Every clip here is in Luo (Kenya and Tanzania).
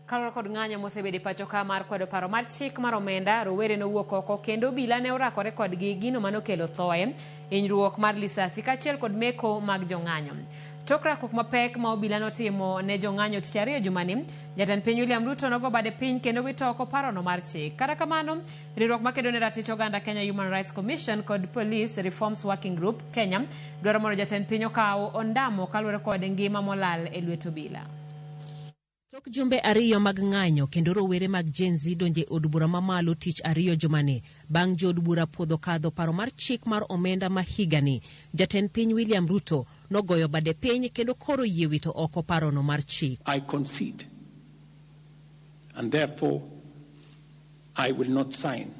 Kaloro kod ng'anyo mosebedi pacho ka mar kwedo paro mar chik mar omenda, rowere nowuok oko kendo obila ne orakore kodgi gino manokelo thoe, hinyruok mar lisasi kaachiel kod meko mag jong'anyo. Tok rakruok mapek ma obila notimo ne jong'anyo tich ariyo jumani, jatend piny William Ruto nogo bade piny kendo wito oko parono mar chik. Kata kamano, riwruok makedo ne ratich oganda Kenya Human Rights Commission kod Police Reforms Working Group Kenya dwaro mondo jatend piny okaw ondamo kaluwore kod ngima molal e lwet obila. Tok jumbe ariyo mag ng'anyo kendo rowere mag Gen Z donje od bura mamalo tich ariyo jumani bang' jod bura puodho kadho paro mar chik mar omenda ma higani, jatend piny William Ruto nogoyo bade piny kendo koro yie wito oko parono mar chik. I concede, and therefore I will not sign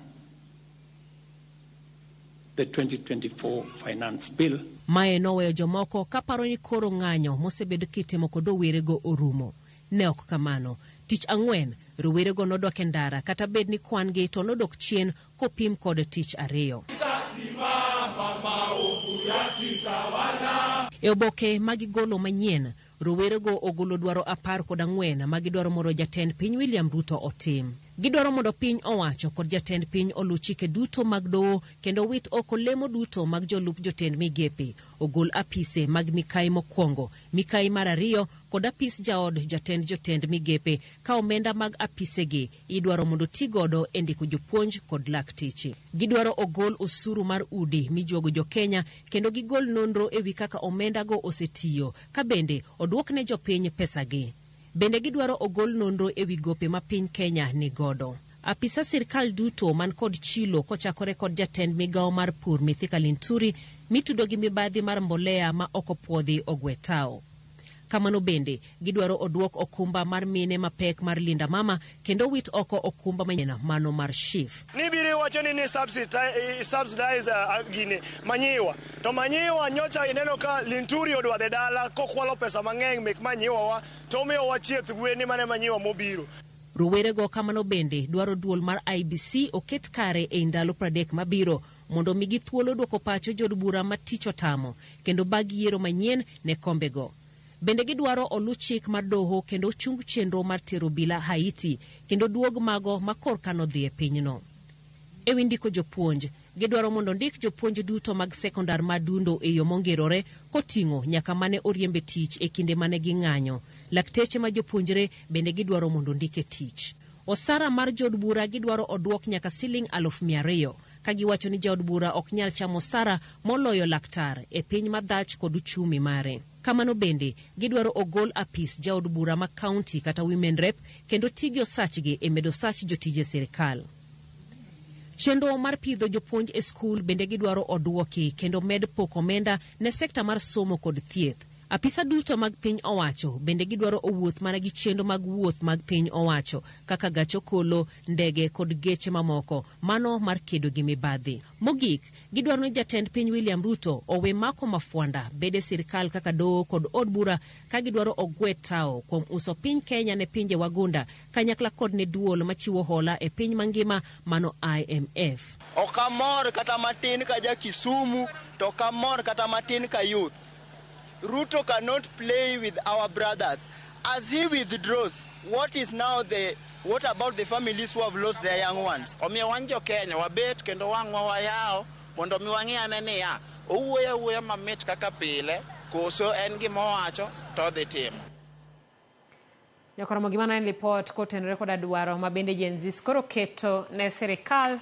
the 2024 finance bill. Mae noweyo jomoko kaparo ni koro ng'anyo mosebed kitimo kod rowerego orumo. Ne ok kamano, tich ang'wen rowerego nodok e ndara kata bed ni kwan gi to nodok chien kopim kod tich ariyo. E oboke magigolo manyien, rowerego ogolo dwaro 14 magidwaro mondo jatend piny William Ruto otim. Gidwaro mondo piny owacho kod jatend piny oluw chike duto mag doho kendo wit oko lemo duto mag jolup jotend migepe, ogol apise mag mikai mokwongo, mikai mar ariyo kod apis jaod jotend migepe ka omenda mag apisegi idwaro mondo tigodo e ndiko jopuonj kod lakteche. Gidwaro ogol osuru mar udi mijuogo jokenya kendo gigol nonro ewi kaka omendago osetiyo ka bende odwokne jopiny pesagi. Bende gidwaro ogol nonro ewi gope ma piny Kenya ni godo. Apisa sirkal duto man kod chilo kochakore kod jatend migawo mar pur Mithika Linturi mitudo gi mibadhi mar mbolea ma okopuodhi ogwetao. Kamano bende gidwaro odwok okumba mar mine mapek mar Linda Mama kendo wit oko okumba manyena mano mar SHIF. Nibiri wacho ni subsidize gine manyiwa. To manyiwa nyocha ineno ka Linturi odwa de dala kokwalo pesa mang'eny mek manyiwa wa to miyo wachieth gweni mane manyiwa mobiro. Rowerego kamano bende dwaro duol mar IBC oket kare e ndalo 30 mabiro mondo migi thuolo dwoko pacho jod bura maticho tamo kendo bag yiero manyien ne kombego. Bende gidwaro olu chik mar doho kendo chung chenro mar tero bila Haiti kendo duog mago makorka nodhi e pinyno. Ewi ndiko jopuonj, gidwaro mondo ndik jopuonj duto mag sekondar madundo e yo mongerore koting'o nyaka mane oriembe tich e kinde mane ging'anyo. Lakteche ma jopuonjre bende gidwaro mondo ndike tich. Osara mar jod bura gidwaro odwok nyaka Sh200,000 ka giwacho ni jod bura ok nyal chamo osara moloyo laktar e piny madhach kod uchumi mare. Kamano bende gidwaro ogol apis jaod bura ma county kata women rep kendo tigyo sachgi e medo sach jotije sirkal. Chenro mar pidho jopuonj e skul bende gidwaro odwoki kendo med pok omenda ne sekta mar somo kod thieth. Apisa duto mag piny owacho bende gidwaro owuoth mana gi chenro mag wuoth mag piny owacho kaka gachokolo, ndege kod geche mamoko, mano mar kedo gi mibadhi. Mogik, gidwaro ni jatend piny William Ruto owe mako mafuanda bede sirkal kaka doho kod od bura ka gidwaro ogwe tao kuom uso piny Kenya ne pinje wagunda kanyakla kod ne duol machiwo hola e piny mangima mano IMF. Okamor kata matin ka ja Kisumu, to kamor kata matin ka youth. Ruto cannot play with our brothers. As he withdraws, what about the families who have lost their young ones? Omiyo wan jo Kenya wabet kendo wang'wa wayaw mondo mi wang'iyane niya owuoyo mamit kaka pile koso en gima owacho to dhi timo. Nyakoro gimana en report kotenore kod dwaro ma bende Gen Z koro keto ne sirkal